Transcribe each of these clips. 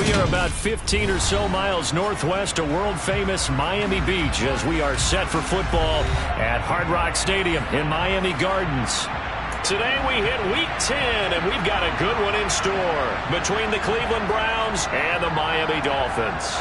We are about 15 or so miles northwest of world-famous Miami Beach as we are set for football at Hard Rock Stadium in Miami Gardens. Today we hit Week 10, and we've got a good one in store between the Cleveland Browns and the Miami Dolphins.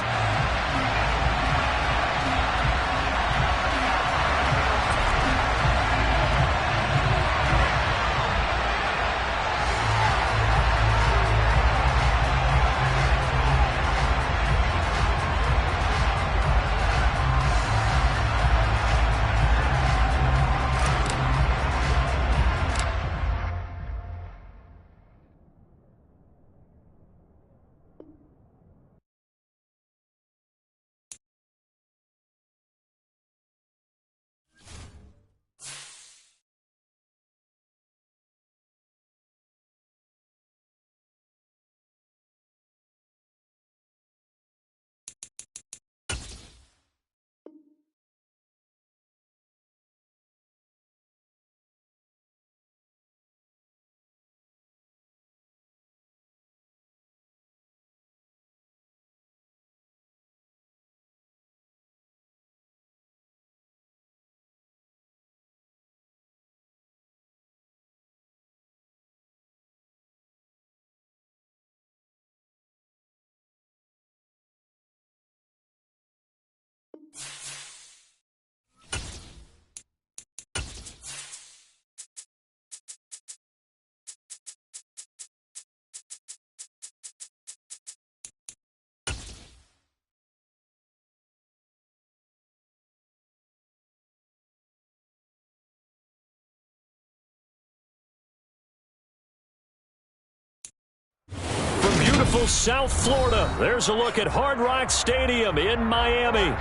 Beautiful South Florida. There's a look at Hard Rock Stadium in Miami.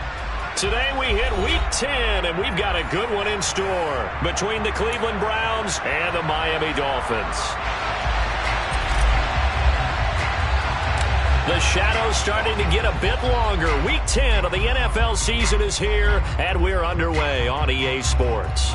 Today we hit Week 10, and we've got a good one in store between the Cleveland Browns and the Miami Dolphins. The shadow's starting to get a bit longer. Week 10 of the NFL season is here, and we're underway on EA Sports.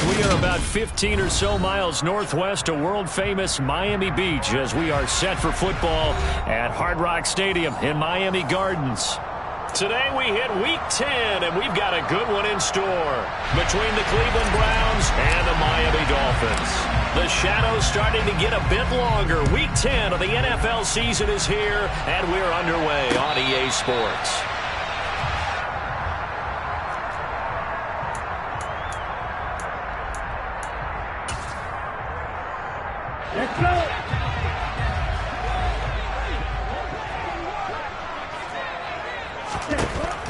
We are about 15 or so miles northwest of world-famous Miami Beach as we are set for football at Hard Rock Stadium in Miami Gardens. Today we hit Week 10, and we've got a good one in store between the Cleveland Browns and the Miami Dolphins. The shadow's starting to get a bit longer. Week 10 of the NFL season is here, and we're underway on EA Sports.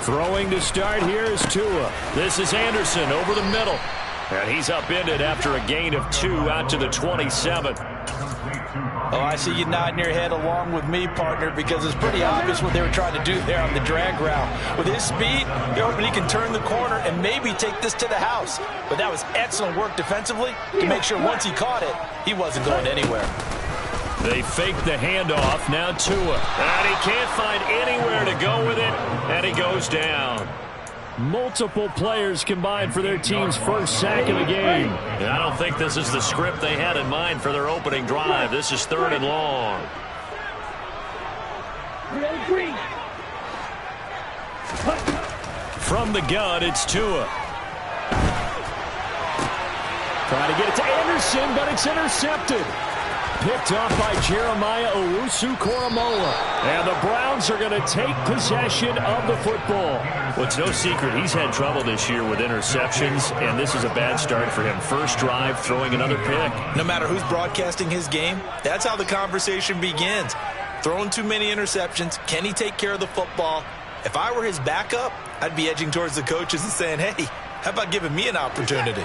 Throwing to start here is Tua. This is Anderson over the middle. And he's upended after a gain of 2 out to the 27. Oh, I see you nodding your head along with me, partner, because it's pretty obvious what they were trying to do there on the drag route. With his speed, they're hoping he can turn the corner and maybe take this to the house. But that was excellent work defensively to make sure once he caught it, he wasn't going anywhere. They fake the handoff. Now Tua. And he can't find anywhere to go with it. And he goes down. Multiple players combined for their team's first sack of the game. I don't think this is the script they had in mind for their opening drive. This is 3rd and long. From the gun, it's Tua. Trying to get it to Anderson, but it's intercepted. Picked off by Jeremiah Owusu-Koramoah. And the Browns are going to take possession of the football. Well, it's no secret he's had trouble this year with interceptions, and this is a bad start for him. First drive, throwing another pick. No matter who's broadcasting his game, that's how the conversation begins. Throwing too many interceptions. Can he take care of the football? If I were his backup, I'd be edging towards the coaches and saying, hey, how about giving me an opportunity?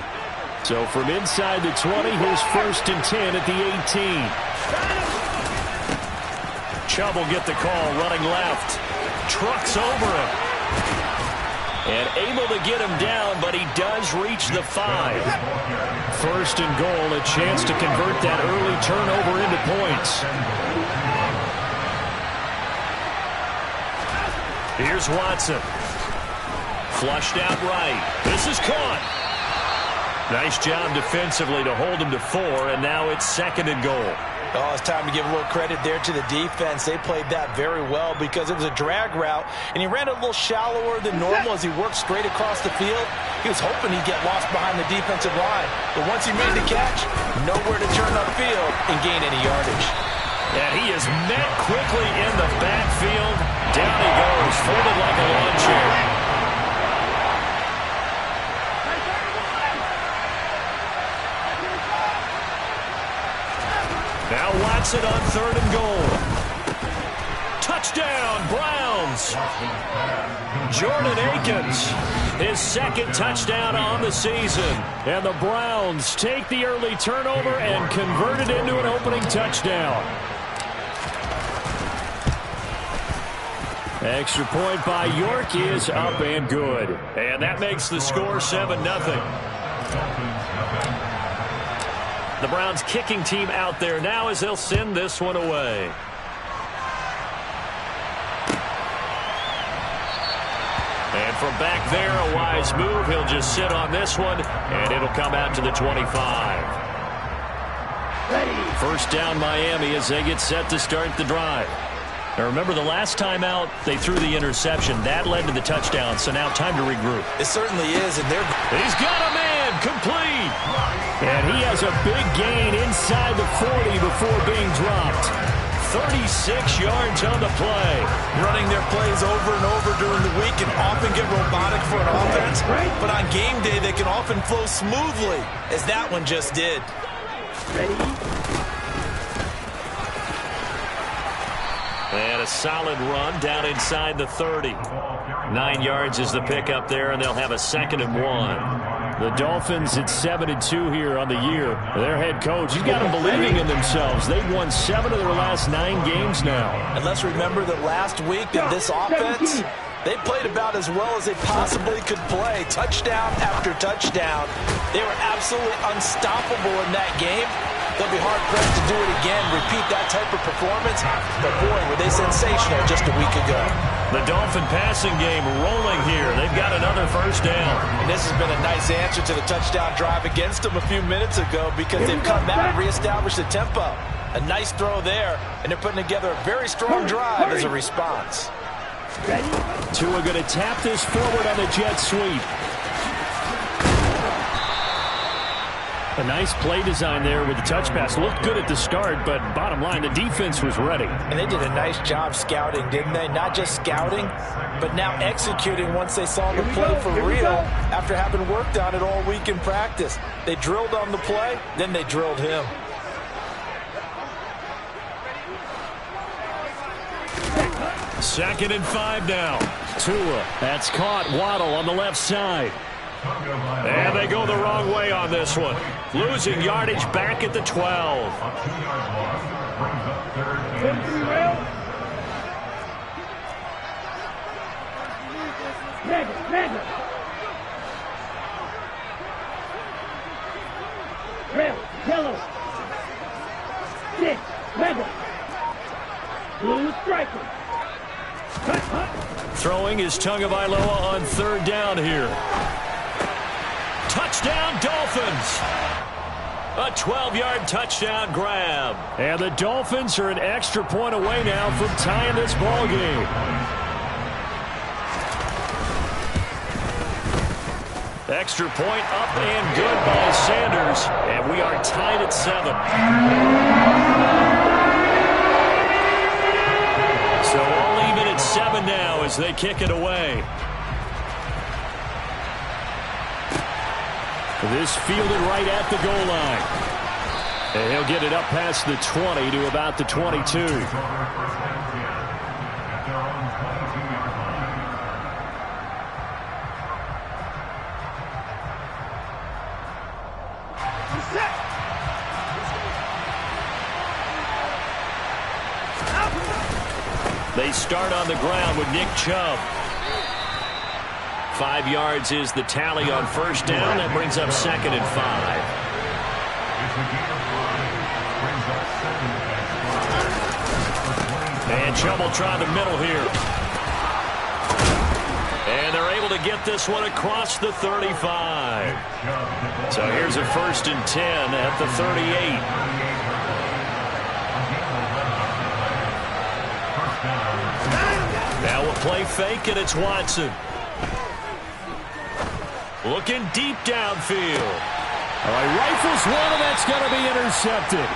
So from inside the 20, here's 1st and 10 at the 18. Chubb will get the call, running left. Trucks over him. And able to get him down, but he does reach the 5. 1st and goal, a chance to convert that early turnover into points. Here's Watson. Flushed out right. This is caught. Nice job defensively to hold him to 4, and now it's 2nd and goal. Oh, it's time to give a little credit there to the defense. They played that very well because it was a drag route, and he ran a little shallower than normal as he worked straight across the field. He was hoping he'd get lost behind the defensive line, but once he made the catch, nowhere to turn upfield and gain any yardage. And he is met quickly in the backfield. Down he goes, folded like a lawn chair. Now Watson on 3rd and goal. Touchdown, Browns. Jordan Akins, his 2nd touchdown on the season. And the Browns take the early turnover and convert it into an opening touchdown. Extra point by York is up and good. And that makes the score 7-0. The Browns kicking team out there now as they'll send this one away. And from back there, a wise move. He'll just sit on this one, and it'll come out to the 25. First down, Miami, as they get set to start the drive. Now remember, the last time out, they threw the interception. That led to the touchdown, so now time to regroup. It certainly is, and he's got a man, complete. And he has a big gain inside the 40 before being dropped. 36 yards on the play. Running their plays over and over during the week can often get robotic for an offense, but on game day, they can often flow smoothly, as that one just did. Ready? And a solid run down inside the 30. 9 yards is the pickup there, and they'll have a 2nd and 1. The Dolphins at 7-2 here on the year. Their head coach, he's got them believing in themselves. They've won 7 of their last 9 games now. And let's remember that last week in this offense, they played about as well as they possibly could play. Touchdown after touchdown. They were absolutely unstoppable in that game. They'll be hard-pressed to do it again, repeat that type of performance. But, boy, were they sensational just a week ago. The Dolphin passing game rolling here. They've got another first down. And this has been a nice answer to the touchdown drive against them a few minutes ago because they've come back and reestablished the tempo. A nice throw there, and they're putting together a very strong drive as a response. Tua going to tap this forward on the jet sweep. A nice play design there with the touch pass. Looked good at the start, but bottom line, the defense was ready. And they did a nice job scouting, didn't they? Not just scouting, but now executing once they saw the play for real after having worked on it all week in practice. They drilled on the play, then they drilled him. Second and 5 now. Tua, that's caught. Waddle on the left side. And they go the wrong way on this one. Losing yardage back at the 12. Yellow. 6. Throwing is Tagovailoa on third down here. Touchdown, Dolphins! A 12-yard touchdown grab. And the Dolphins are an extra point away now from tying this ball game. Extra point up and good by Sanders. And we are tied at 7. So all even at 7 now as they kick it away. This fielded right at the goal line. And he'll get it up past the 20 to about the 22. They start on the ground with Nick Chubb. 5 yards is the tally on first down. That brings up 2nd and 5. And Chubb will try the middle here. And they're able to get this one across the 35. So here's a 1st and 10 at the 38. Now we'll play fake, and it's Watson. Looking deep downfield. All right, rifles one, and that's going to be intercepted.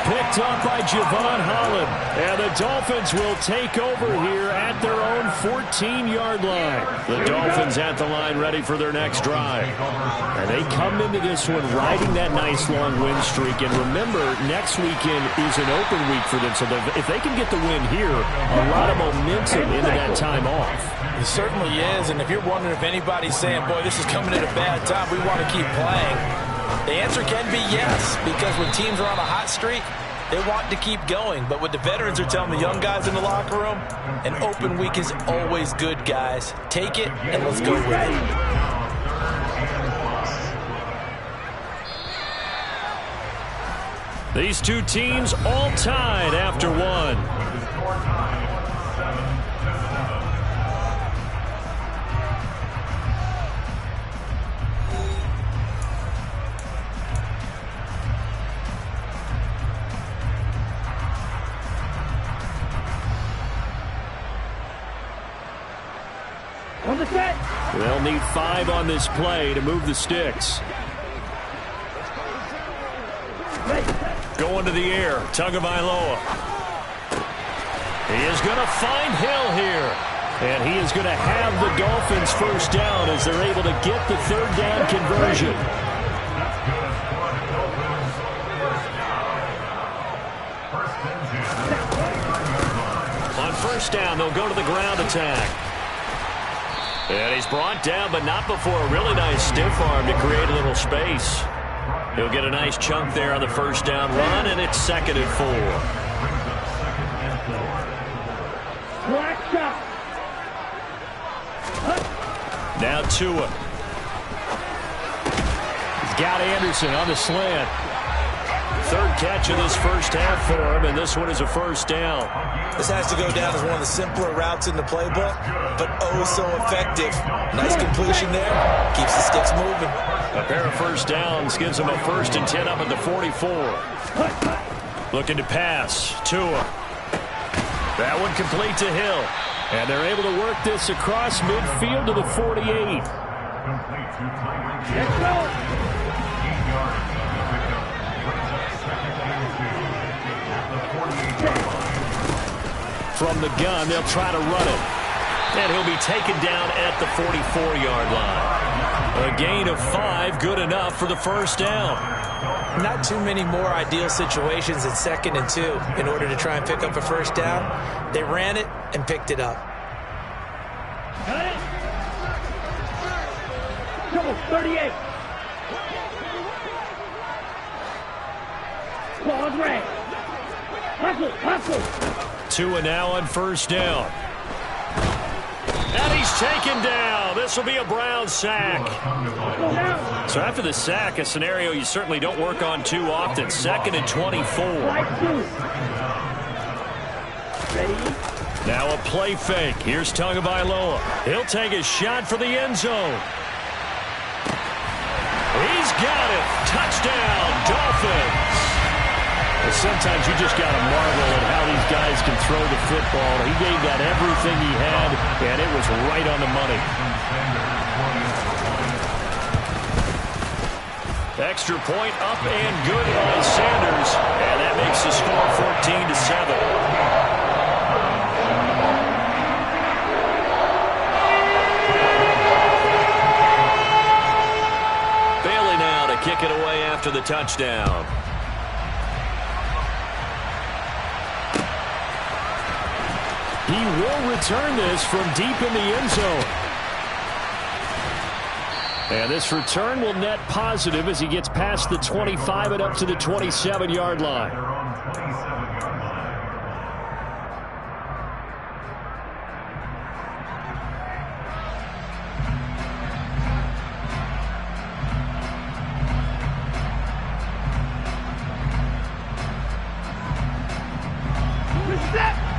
Picked up by Javon Holland. And the Dolphins will take over here at their own 14-yard line. The Dolphins at the line ready for their next drive. And they come into this one riding that nice long win streak. And remember, next weekend is an open week for them. So if they can get the win here, a lot of momentum into that time off. It certainly is. And if you're wondering if anybody's saying, boy, this is coming at a bad time, we want to keep playing, the answer can be yes, because when teams are on a hot streak, they want to keep going. But what the veterans are telling the young guys in the locker room, an open week is always good, guys. Take it, and let's go with it. These two teams all tied after one. They'll need 5 on this play to move the sticks. Going to the air, Tagovailoa. He is going to find Hill here. And he is going to have the Dolphins first down as they're able to get the third down conversion. On first down, they'll go to the ground attack. And he's brought down, but not before a really nice stiff arm to create a little space. He'll get a nice chunk there on the first down run, and it's 2nd and 4. Now Tua. He's got Anderson on the slant. 3rd catch of this first half for him, and this one is a first down. This has to go down as one of the simpler routes in the playbook, but oh so effective. Nice completion there. Keeps the sticks moving. A pair of first downs gives him a 1st and 10 up at the 44. Looking to pass. Tua. That one complete to Hill. And they're able to work this across midfield to the 48. Let's go. From the gun, they'll try to run it. And he'll be taken down at the 44-yard line. A gain of 5, good enough for the first down. Not too many more ideal situations at 2nd and 2 in order to try and pick up a first down. They ran it and picked it up. Got it. Trouble 38. Ball's right. Hustle, hustle. Tua now on first down. And he's taken down. This will be a Browns sack. So after the sack, a scenario you certainly don't work on too often. 2nd and 24. Now a play fake. Here's Tagovailoa. He'll take a shot for the end zone. He's got it. Touchdown, Dolphins. Well, sometimes you just got to marvel at how these guys can throw the football. He gave that everything he had, and it was right on the money. Extra point up and good by Sanders, and that makes the score 14-7. Kick it away after the touchdown. He will return this from deep in the end zone. And this return will net positive as he gets past the 25 and up to the 27-yard line.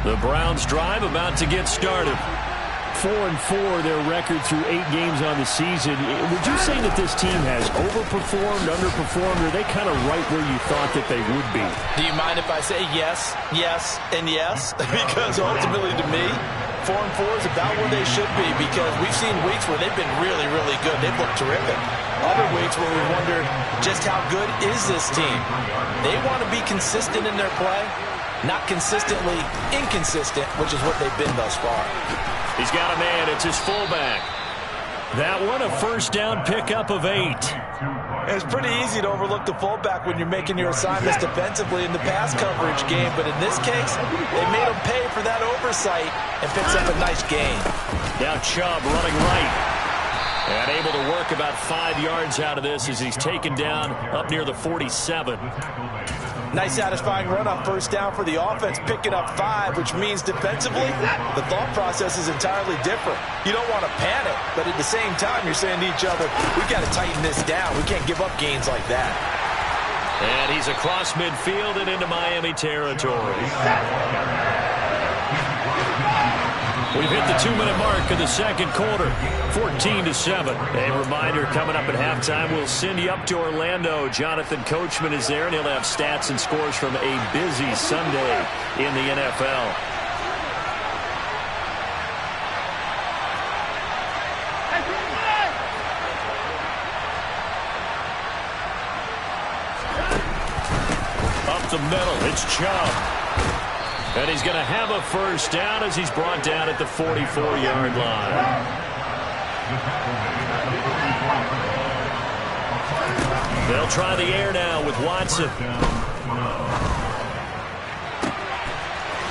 The Browns drive about to get started. 4-4 their record through 8 games on the season. Would you say that this team has overperformed, underperformed, or are they kind of right where you thought that they would be? Do you mind if I say yes, yes, and yes? Because ultimately to me, 4-4 is about where they should be, because we've seen weeks where they've been really, really good. They've looked terrific. Other weeks where we wondered just how good is this team. They want to be consistent in their play. Not consistently inconsistent, which is what they've been thus far. He's got a man. It's his fullback. That one, a first down pickup of 8. It's pretty easy to overlook the fullback when you're making your assignments defensively in the pass coverage game, but in this case, they made him pay for that oversight and picks up a nice gain. Now Chubb running right. And able to work about 5 yards out of this as he's taken down up near the 47. Nice satisfying run on first down for the offense, picking up 5, which means defensively, the thought process is entirely different. You don't want to panic, but at the same time, you're saying to each other, we've got to tighten this down. We can't give up gains like that. And he's across midfield and into Miami territory. We've hit the 2-minute mark of the second quarter, 14-7. A reminder, coming up at halftime, we'll send you up to Orlando. Jonathan Coachman is there, and he'll have stats and scores from a busy Sunday in the NFL. Up the middle, it's Chubb. And he's going to have a first down as he's brought down at the 44-yard line. They'll try the air now with Watson.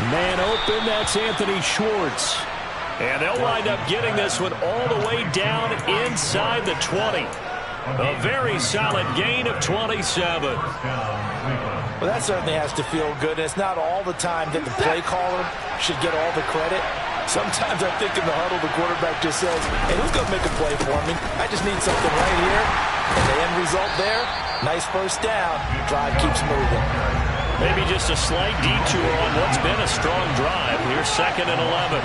Man open, that's Anthony Schwartz. And they'll wind up getting this one all the way down inside the 20. A very solid gain of 27. Well, that certainly has to feel good. It's not all the time that the play caller should get all the credit. Sometimes I think in the huddle, the quarterback just says, hey, who's going to make a play for me? I just need something right here. And the end result there, nice first down. Drive keeps moving. Maybe just a slight detour on what's been a strong drive. Here's 2nd and 11.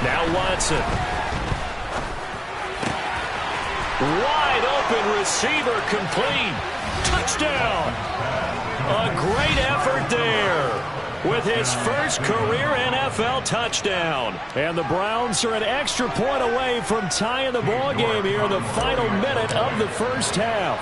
Now Watson. Wide open receiver complete. Touchdown. A great effort there with his first career NFL touchdown. And the Browns are an extra point away from tying the ball game here in the final minute of the first half.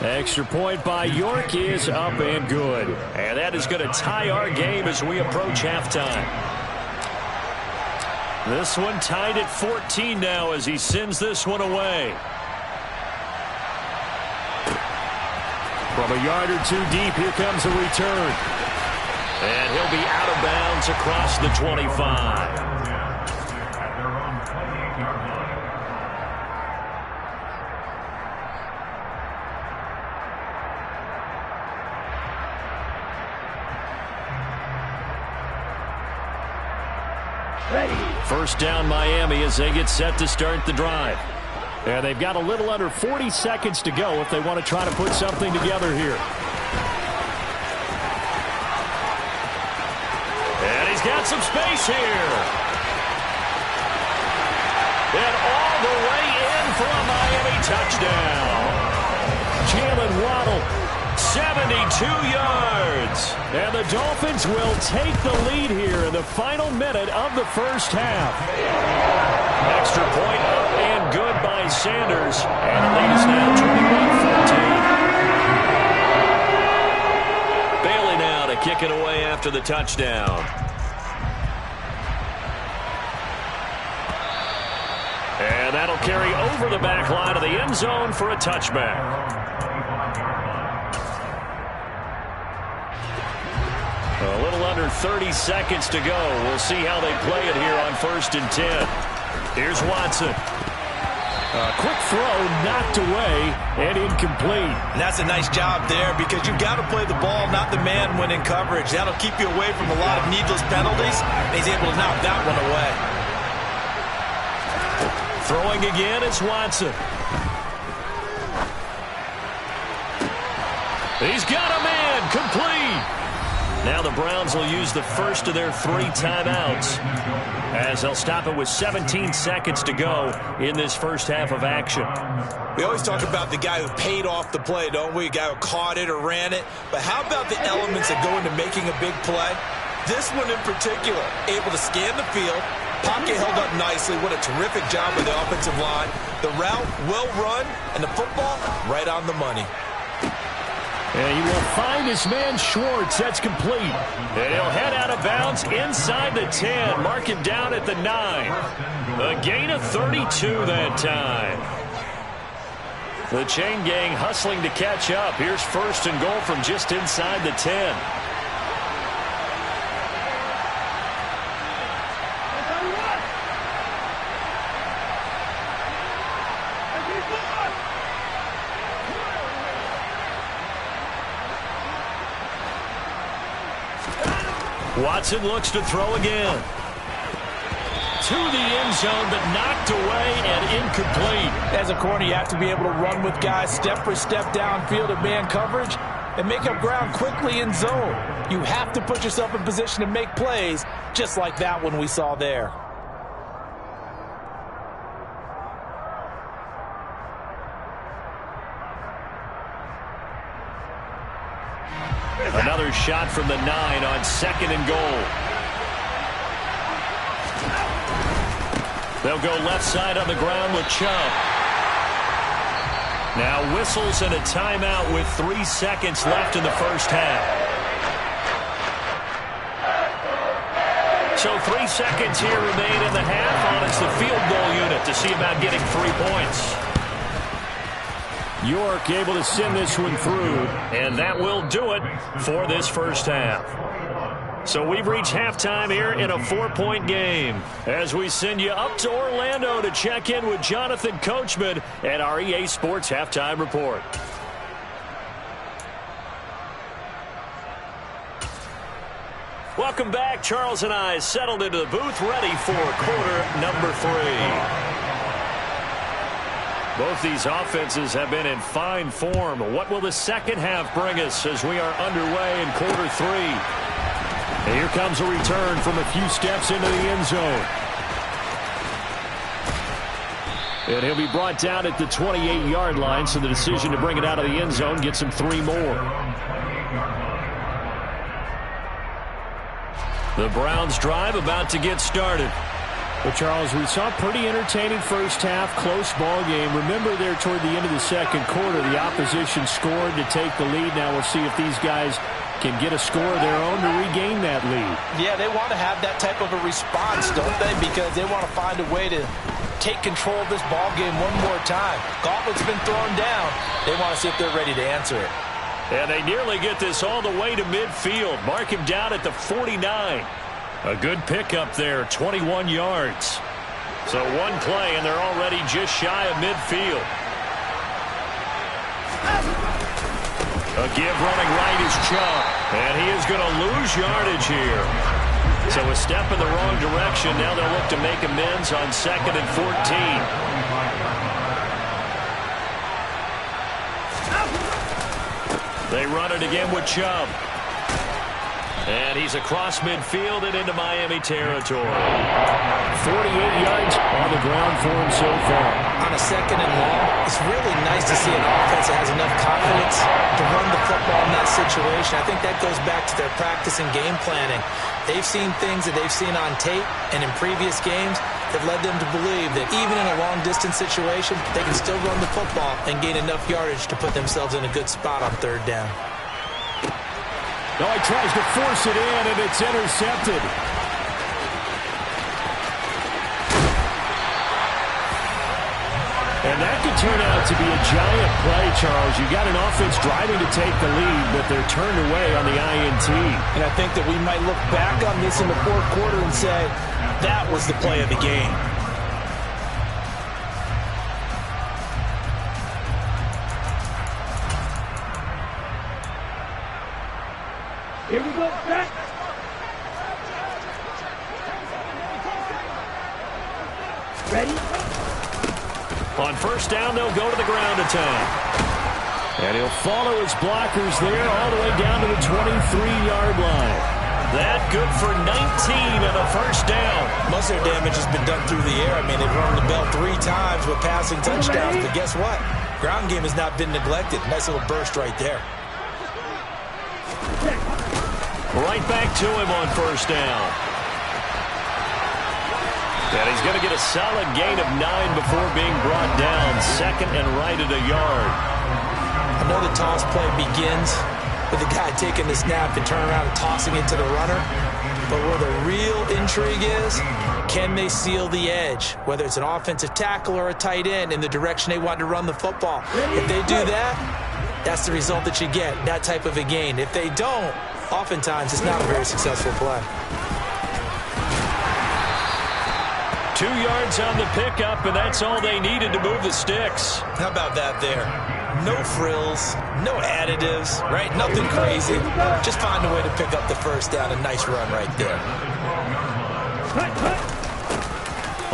Extra point by York is up and good. And that is going to tie our game as we approach halftime. This one tied at 14 now as he sends this one away. From a yard or two deep, here comes a return. And he'll be out of bounds across the 25. Ready. First down Miami as they get set to start the drive. And they've got a little under 40 seconds to go if they want to try to put something together here. And he's got some space here. And all the way in for a Miami touchdown. Jalen Waddle, 72 yards. And the Dolphins will take the lead here in the final minute of the first half. Extra point up and good by Sanders. And the lead is now 21-14. Bailey now to kick it away after the touchdown. And that'll carry over the back line of the end zone for a touchback. A little under 30 seconds to go. We'll see how they play it here on 1st and 10. Here's Watson. A quick throw knocked away and incomplete. And that's a nice job there because you've got to play the ball, not the man when in coverage. That'll keep you away from a lot of needless penalties. And he's able to knock that one away. Throwing again is Watson. He's got a man complete. Now the Browns will use the first of their 3 timeouts as they'll stop it with 17 seconds to go in this first half of action. We always talk about the guy who paid off the play, don't we? A guy who caught it or ran it. But how about the elements that go into making a big play? This one in particular, able to scan the field, pocket held up nicely. What a terrific job by the offensive line. The route well run, and the football right on the money. And he will find his man Schwartz. That's complete. And he'll head out of bounds inside the 10. Mark him down at the 9. A gain of 32 that time. The chain gang hustling to catch up. Here's 1st and goal from just inside the 10. Watson looks to throw again. To the end zone, but knocked away and incomplete. As a corner, you have to be able to run with guys step for step downfield at man coverage and make up ground quickly in zone. You have to put yourself in position to make plays, just like that one we saw there. Another shot from the 9 on 2nd and goal. They'll go left side on the ground with Chubb. Now whistles and a timeout with 3 seconds left in the first half. So 3 seconds here remain in the half on it's the field goal unit to see about getting 3 points. York able to send this one through, and that will do it for this first half. So we've reached halftime here in a 4-point game as we send you up to Orlando to check in with Jonathan Coachman at our EA Sports Halftime Report. Welcome back. Charles and I settled into the booth ready for quarter number 3. Both these offenses have been in fine form. What will the second half bring us as we are underway in quarter 3? And here comes a return from a few steps into the end zone. And he'll be brought down at the 28-yard line, so the decision to bring it out of the end zone gets him 3 more. The Browns drive about to get started. Well, Charles, we saw a pretty entertaining first half, close ball game. Remember there toward the end of the second quarter, the opposition scored to take the lead. Now we'll see if these guys can get a score of their own to regain that lead. Yeah, they want to have that type of a response, don't they? Because they want to find a way to take control of this ball game one more time. Gauntlet's been thrown down. They want to see if they're ready to answer it. And they nearly get this all the way to midfield. Mark him down at the 49. A good pickup there, 21 yards. So one play, and they're already just shy of midfield. A give running right is Chubb, and he is going to lose yardage here. So a step in the wrong direction. Now they'll look to make amends on 2nd and 14. They run it again with Chubb. And he's across midfield and into Miami territory. 48 yards on the ground for him so far. On a 2nd and long, it's really nice to see an offense that has enough confidence to run the football in that situation. I think that goes back to their practice and game planning. They've seen things that they've seen on tape and in previous games that led them to believe that even in a long-distance situation, they can still run the football and gain enough yardage to put themselves in a good spot on 3rd down. No, he tries to force it in, and it's intercepted. And that could turn out to be a giant play, Charles. You got an offense driving to take the lead, but they're turned away on the INT. And I think that we might look back on this in the 4th quarter and say, that was the play of the game. Here we go, set. Ready? On 1st down, they'll go to the ground attack. And he'll follow his blockers there all the way down to the 23-yard line. That good for 19 and a 1st down. Most of their damage has been done through the air. I mean, they've rung the bell 3 times with passing touchdowns. But guess what? Ground game has not been neglected. Nice little burst right there. Right back to him on 1st down. And he's going to get a solid gain of 9 before being brought down. 2nd and right at a yard. I know the toss play begins with the guy taking the snap and turning around and tossing it to the runner. But where the real intrigue is, can they seal the edge? Whether it's an offensive tackle or a tight end in the direction they want to run the football. If they do that, that's the result that you get, that type of a gain. If they don't, oftentimes it's not a very successful play. 2 yards on the pickup, and that's all they needed to move the sticks. How about that there? No frills, no additives, right? Nothing crazy. Just find a way to pick up the 1st down. A nice run right there.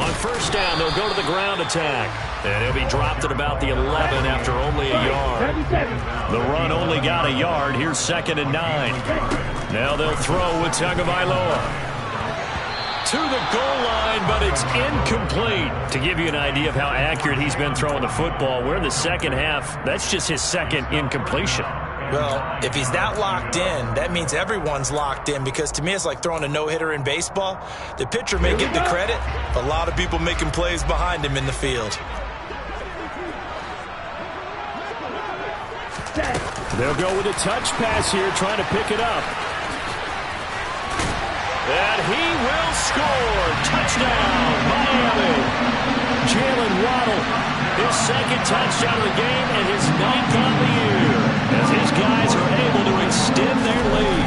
On 1st down, they'll go to the ground attack. And he'll be dropped at about the 11 after only a yard. The run only got a yard. Here's 2nd and 9. Now they'll throw with Tagovailoa. To the goal line, but it's incomplete. To give you an idea of how accurate he's been throwing the football, we're in the 2nd half. That's just his 2nd incompletion. Well, if he's not locked in, that means everyone's locked in, because to me it's like throwing a no-hitter in baseball. The pitcher may get the credit, but a lot of people making plays behind him in the field. They'll go with a touch pass here, trying to pick it up. And he will score. Touchdown, Miami. Jalen Waddle, his 2nd touchdown of the game and his 9th on the year, as his guys are able to extend their lead.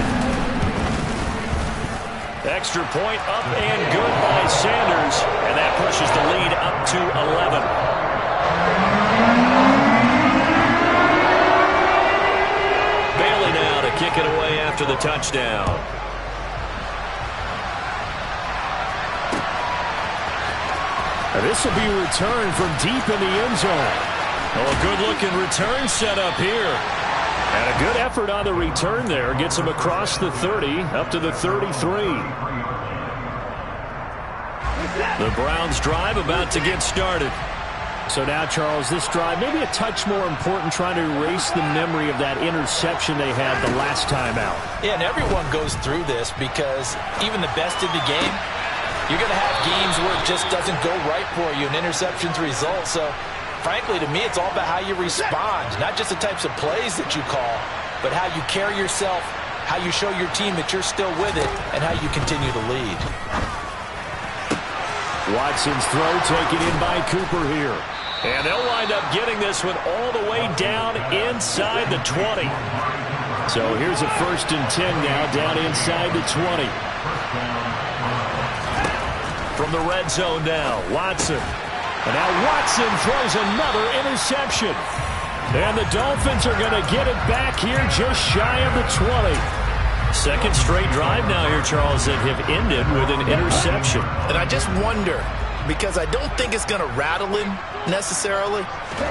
Extra point up and good by Sanders, and that pushes the lead up to 11. Bailey now to kick it away after the touchdown. This will be returned from deep in the end zone. Oh, a good-looking return set up here. And a good effort on the return there. Gets him across the 30, up to the 33. The Browns drive about to get started. So now, Charles, this drive maybe a touch more important, trying to erase the memory of that interception they had the last time out. Yeah, and everyone goes through this, because even the best of the game, you're going to have games where it just doesn't go right for you, and interceptions result. So, frankly, to me, it's all about how you respond, not just the types of plays that you call, but how you carry yourself, how you show your team that you're still with it, and how you continue to lead. Watson's throw taken in by Cooper here. And they'll wind up getting this one all the way down inside the 20. So here's a 1st and 10 now, down inside the 20. From the red zone now, Watson. And now Watson throws another interception. And the Dolphins are going to get it back here just shy of the 20. Second straight drive now here, Charles, that have ended with an interception. And I just wonder, because I don't think it's going to rattle him necessarily,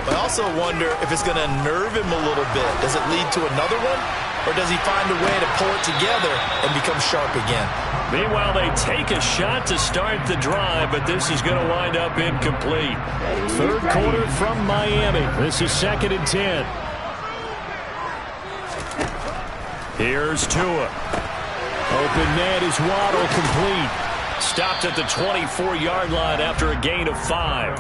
but I also wonder if it's going to nerve him a little bit. Does it lead to another one? Or does he find a way to pull it together and become sharp again? Meanwhile, they take a shot to start the drive, but this is going to wind up incomplete. Third quarter from Miami. This is 2nd and 10. Here's Tua. Open net is Waddle, complete. Stopped at the 24-yard line after a gain of 5.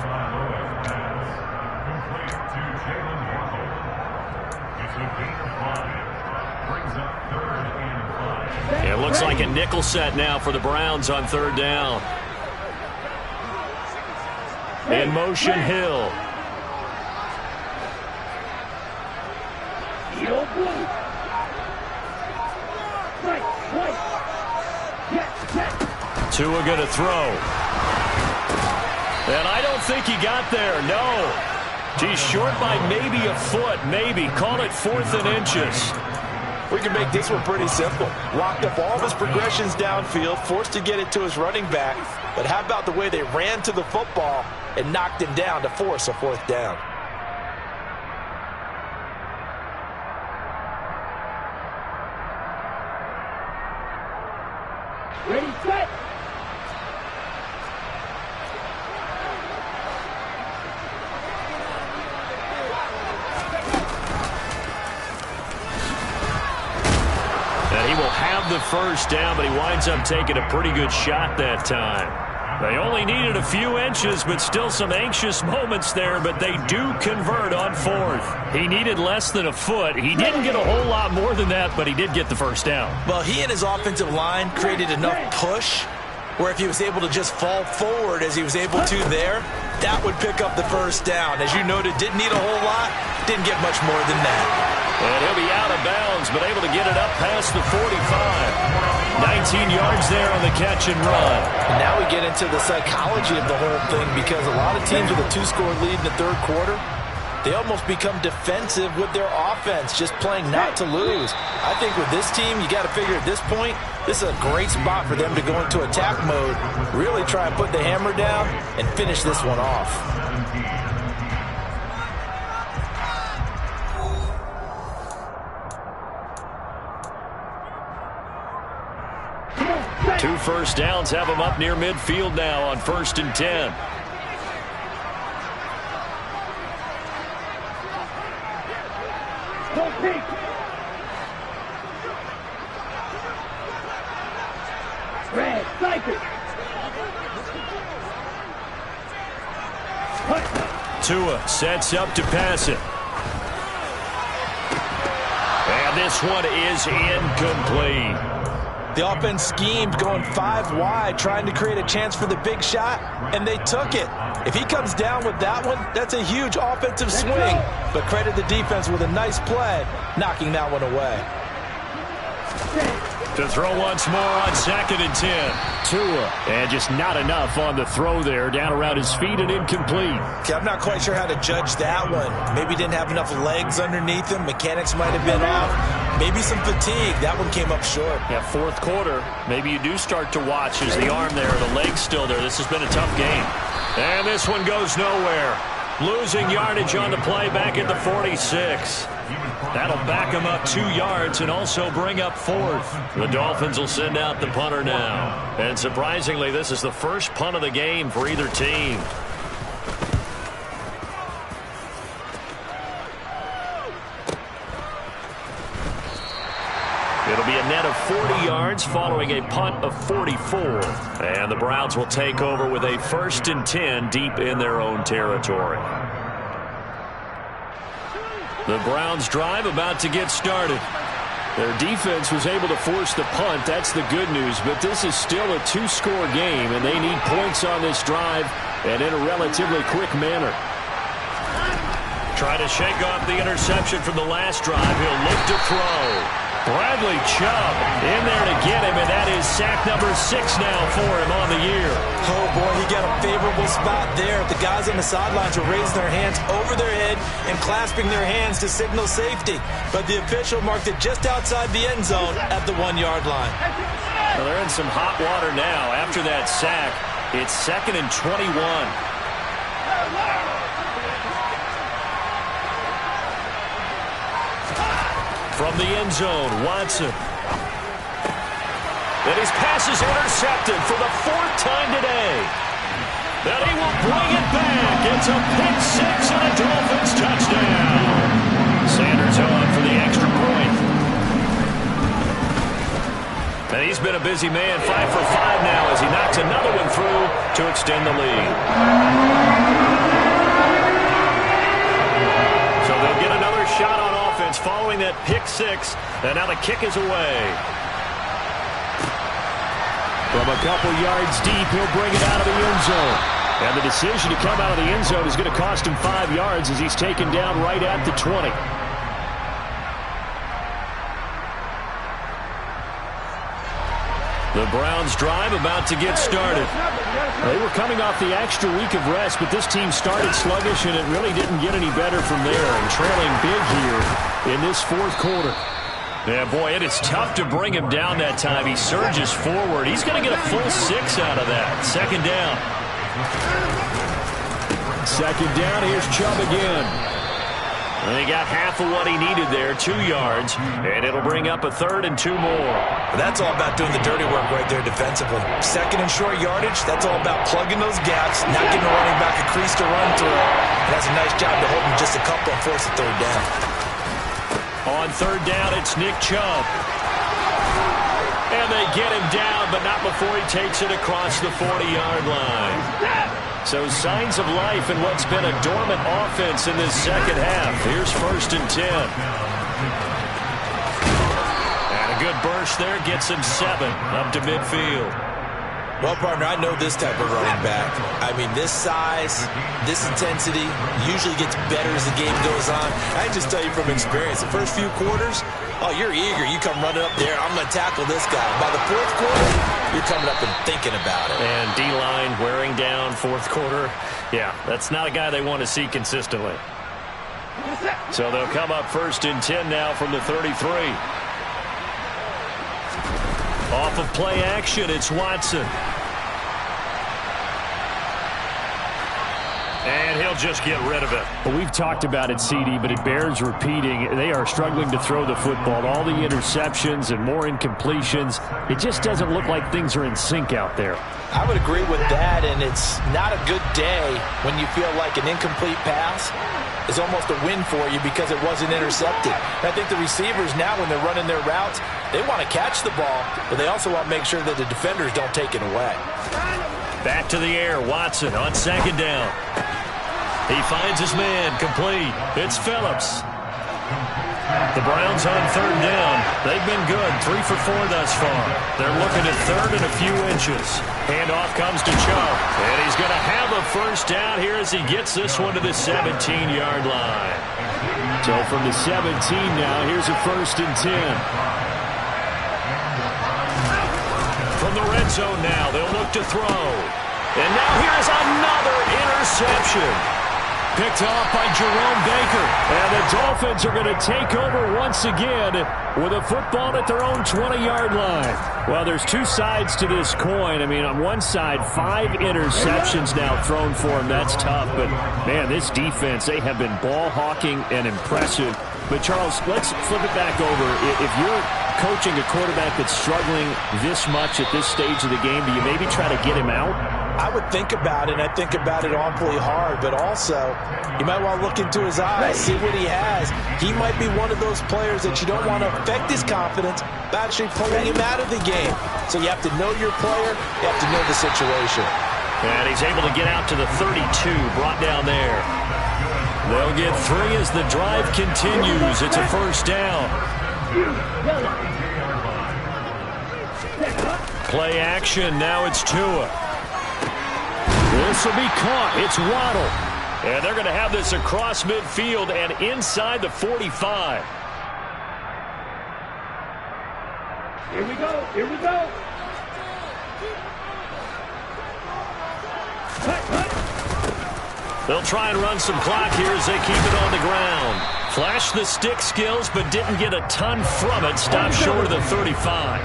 It looks like a nickel set now for the Browns on 3rd down. In motion, Hill. Tua going to throw. And I don't think he got there, no. He's short by maybe a foot, maybe. Call it 4th and inches. We can make this one pretty simple. Locked up all of his progressions downfield, forced to get it to his running back. But how about the way they ran to the football and knocked him down to force a 4th down? Ready, set. And he will have the 1st down, but he winds up taking a pretty good shot that time. They only needed a few inches, but still some anxious moments there, but they do convert on 4th. He needed less than a foot. He didn't get a whole lot more than that, but he did get the 1st down. Well, he and his offensive line created enough push where if he was able to just fall forward as he was able to there, that would pick up the 1st down. As you noted, didn't need a whole lot, didn't get much more than that. And he'll be out of bounds, but able to get it up past the 45. 19 yards there on the catch and run. And now we get into the psychology of the whole thing, because a lot of teams with a 2-score lead in the 3rd quarter, they almost become defensive with their offense, just playing not to lose. I think with this team, you got to figure at this point, this is a great spot for them to go into attack mode, really try and put the hammer down and finish this one off. Two 1st downs have him up near midfield now on 1st and 10. Red, sniper. Tua sets up to pass it. And this one is incomplete. The offense schemed, going 5 wide, trying to create a chance for the big shot, and they took it. If he comes down with that one, that's a huge offensive swing. But credit the defense with a nice play, knocking that one away. To throw once more on 2nd and 10. Tua, and just not enough on the throw there, down around his feet and incomplete. Okay, I'm not quite sure how to judge that one. Maybe didn't have enough legs underneath him. Mechanics might have been off. Maybe some fatigue. That one came up short. Yeah, 4th quarter. Maybe you do start to watch as the arm there, the leg's still there. This has been a tough game. And this one goes nowhere. Losing yardage on the play back at the 46. That'll back him up 2 yards and also bring up 4th. The Dolphins will send out the punter now. And surprisingly, this is the first punt of the game for either team. It'll be a net of 40 yards following a punt of 44. And the Browns will take over with a 1st and 10 deep in their own territory. The Browns drive about to get started. Their defense was able to force the punt. That's the good news. But this is still a 2-score game, and they need points on this drive and in a relatively quick manner. Try to shake off the interception from the last drive. He'll look to throw. Bradley Chubb in there to get him, and that is sack number 6 now for him on the year. Oh, boy, he got a favorable spot there. The guys on the sidelines were raising their hands over their head and clasping their hands to signal safety. But the official marked it just outside the end zone at the 1-yard line. Well, they're in some hot water now. After that sack, it's 2nd and 21. From the end zone, Watson. And his pass is intercepted for the 4th time today. Then he will bring it back. It's a pick 6 and a Dolphins touchdown. Sanders on for the extra point. And he's been a busy man, 5 for 5 now as he knocks another one through to extend the lead. So they'll get another shot on offense following that pick 6, and now the kick is away. From a couple yards deep, he'll bring it out of the end zone. And the decision to come out of the end zone is going to cost him 5 yards as he's taken down right at the 20. The Browns drive about to get started. They were coming off the extra week of rest, but this team started sluggish, and it really didn't get any better from there. And trailing big here in this 4th quarter. Yeah, boy, it is tough to bring him down that time. He surges forward. He's going to get a full 6 out of that. 2nd down. 2nd down, here's Chubb again. And he got half of what he needed there, 2 yards, and it'll bring up a 3rd and 2 more. That's all about doing the dirty work right there defensively. 2nd and short yardage, that's all about plugging those gaps, not giving the running back a crease to run through. And that's a nice job to hold him just a couple and force a 3rd down. On 3rd down, it's Nick Chubb. And they get him down, but not before he takes it across the 40-yard line. So signs of life in what's been a dormant offense in this 2nd half. Here's 1st and 10. And a good burst there gets him 7 up to midfield. Well, partner, I know this type of running back. I mean, this size, this intensity usually gets better as the game goes on. I can just tell you from experience, the first few quarters, oh, you're eager. You come running up there, I'm going to tackle this guy. By the 4th quarter, you're coming up and thinking about it. And D-line wearing down 4th quarter. Yeah, that's not a guy they want to see consistently. So they'll come up 1st and 10 now from the 33. Off of play action, it's Watson. And he'll just get rid of it. Well, we've talked about it, CD, but it bears repeating. They are struggling to throw the football. All the interceptions and more incompletions. It just doesn't look like things are in sync out there. I would agree with that, and it's not a good day when you feel like an incomplete pass is almost a win for you because it wasn't intercepted. And I think the receivers now, when they're running their routes, they want to catch the ball, but they also want to make sure that the defenders don't take it away. Back to the air, Watson on 2nd down. He finds his man, complete. It's Phillips. The Browns on 3rd down. They've been good, 3 for 4 thus far. They're looking at 3rd and a few inches. Handoff comes to Chubb, and he's going to have a 1st down here as he gets this one to the 17-yard line. So from the 17 now, here's a 1st and 10. From the red zone now, they'll look to throw. And now here's another interception. Picked off by Jerome Baker. And the Dolphins are going to take over once again with a football at their own 20-yard line. Well, there's 2 sides to this coin. I mean, on one side, 5 interceptions now thrown for him. That's tough. But, man, this defense, they have been ball hawking and impressive. But, Charles, let's flip it back over. If you're coaching a quarterback that's struggling this much at this stage of the game, do you maybe try to get him out? I would think about it, and I think about it awfully hard, but also you might want to look into his eyes, see what he has. He might be one of those players that you don't want to affect his confidence by actually pulling him out of the game. So you have to know your player, you have to know the situation. And he's able to get out to the 32, brought down there. They'll get 3 as the drive continues. It's a 1st down. Play action, now it's Tua. This will be caught. It's Waddle. And they're going to have this across midfield and inside the 45. Here we go. Here we go. They'll try and run some clock here as they keep it on the ground. Flashed the stick skills, but didn't get a ton from it. Stopped short of the 35.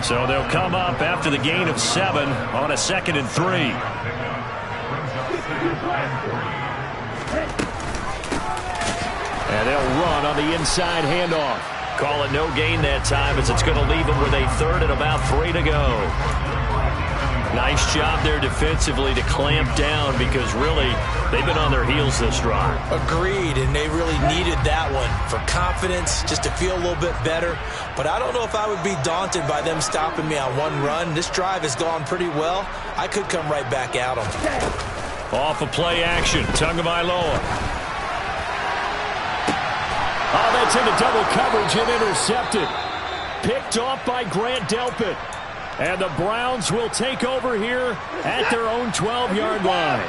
So they'll come up after the gain of 7 on a 2nd and 3. And they'll run on the inside handoff. Call it no gain that time as it's going to leave them with a 3rd and about 3 to go. Nice job there defensively to clamp down because really they've been on their heels this drive. Agreed, and they really needed that one for confidence, just to feel a little bit better. But I don't know if I would be daunted by them stopping me on one run. This drive has gone pretty well. I could come right back at them. Off of play action, Tagovailoa. Oh, that's into double coverage and intercepted. Picked off by Grant Delpit. And the Browns will take over here at their own 12-yard line.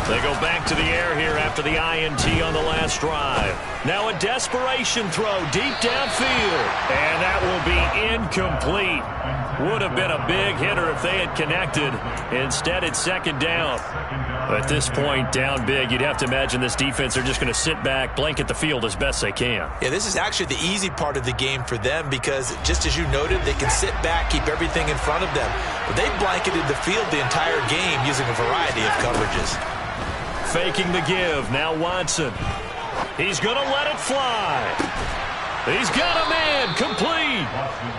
They go back to the air here after the INT on the last drive. Now a desperation throw deep downfield. And that will be incomplete. Would have been a big hitter if they had connected. Instead, it's 2nd down. At this point, down big, you'd have to imagine this defense are just going to sit back, blanket the field as best they can. Yeah, this is actually the easy part of the game for them because, just as you noted, they can sit back, keep everything in front of them. But they blanketed the field the entire game using a variety of coverages. Faking the give. Now Watson. He's going to let it fly. He's got a man. Complete.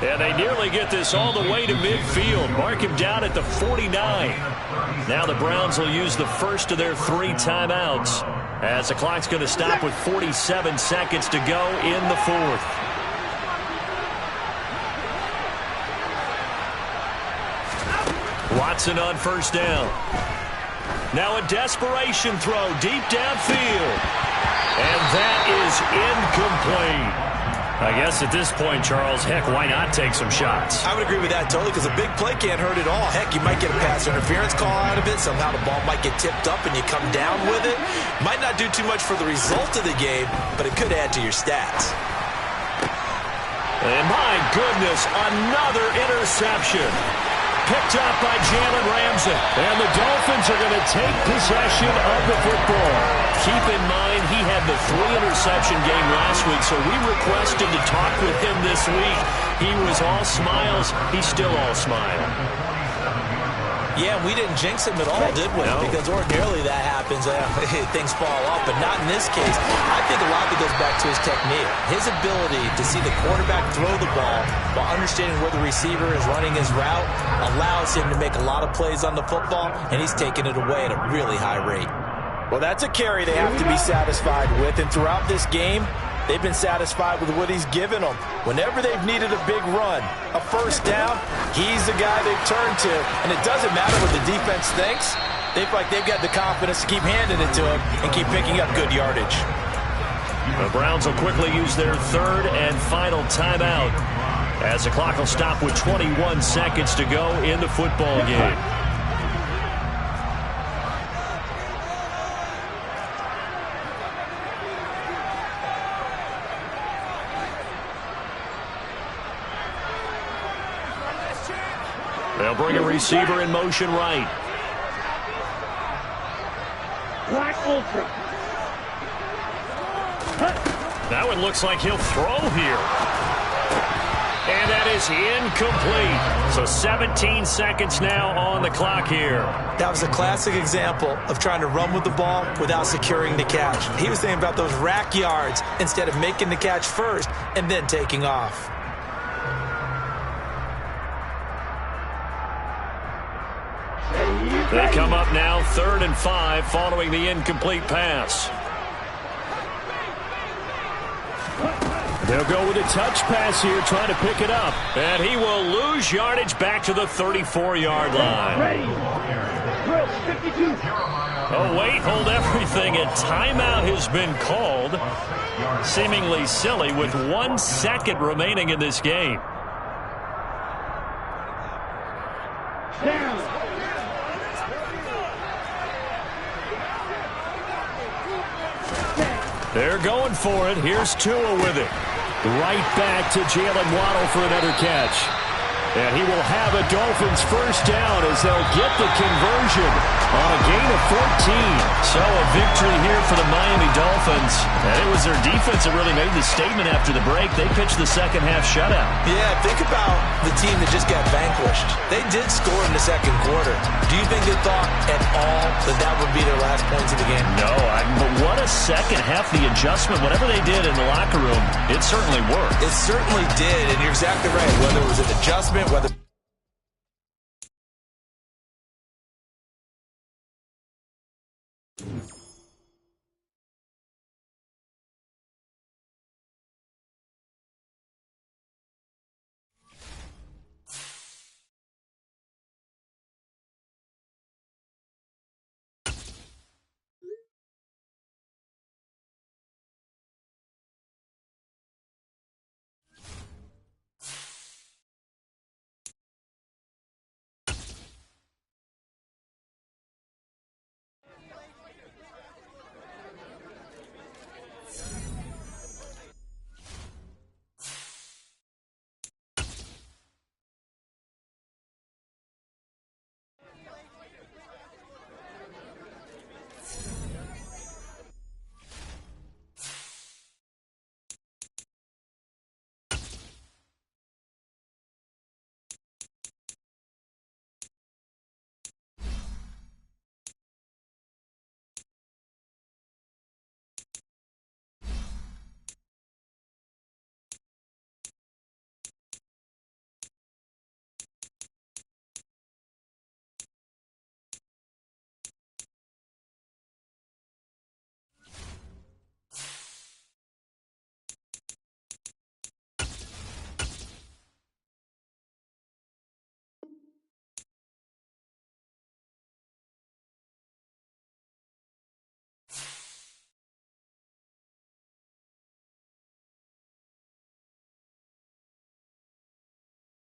And they nearly get this all the way to midfield. Mark him down at the 49. Now the Browns will use the first of their 3 timeouts as the clock's going to stop with 47 seconds to go in the 4th. Watson on 1st down. Now a desperation throw deep downfield. And that is incomplete. I guess at this point, Charles, heck, why not take some shots? I would agree with that totally because a big play can't hurt at all. Heck, you might get a pass interference call out of it. Somehow the ball might get tipped up and you come down with it. Might not do too much for the result of the game, but it could add to your stats. And my goodness, another interception. Picked up by Jalen Ramsey. And the Dolphins are going to take possession of the football. Keep in mind, he had the 3-interception game last week, so we requested to talk with him this week. He was all smiles. He's still all smile. Yeah, we didn't jinx him at all, did we? No. Because ordinarily that happens. Things fall off, but not in this case. I think a lot of it goes back to his technique. His ability to see the quarterback throw the ball while understanding where the receiver is running his route allows him to make a lot of plays on the football, and he's taking it away at a really high rate. Well, that's a carry they have to be satisfied with, and throughout this game, they've been satisfied with what he's given them. Whenever they've needed a big run, a 1st down, he's the guy they've turned to. And it doesn't matter what the defense thinks. They feel like they've got the confidence to keep handing it to him and keep picking up good yardage. The Browns will quickly use their 3rd and final timeout as the clock will stop with 21 seconds to go in the football game. They'll bring a receiver in motion right. Black Ultra. That one looks like he'll throw here. And that is incomplete. So 17 seconds now on the clock here. That was a classic example of trying to run with the ball without securing the catch. He was thinking about those rack yards instead of making the catch first and then taking off. They come up now 3rd and 5 following the incomplete pass. They'll go with a touch pass here, trying to pick it up. And he will lose yardage back to the 34-yard line. Ready. Drill 52. Oh, wait, hold everything. A timeout has been called. Seemingly silly with 1 second remaining in this game. Down. They're going for it. Here's Tua with it. Right back to Jalen Waddle for another catch. And he will have a Dolphins first down as they'll get the conversion on a gain of 14. So a victory here for the Miami Dolphins. And it was their defense that really made the statement after the break. They pitched the second half shutout. Yeah, think about the team that just got vanquished. They did score in the second quarter. Do you think they thought at all that that would be their last points of the game? No, but what a second half. The adjustment, whatever they did in the locker room, it certainly worked. It certainly did, and you're exactly right. Whether it was an adjustment, whether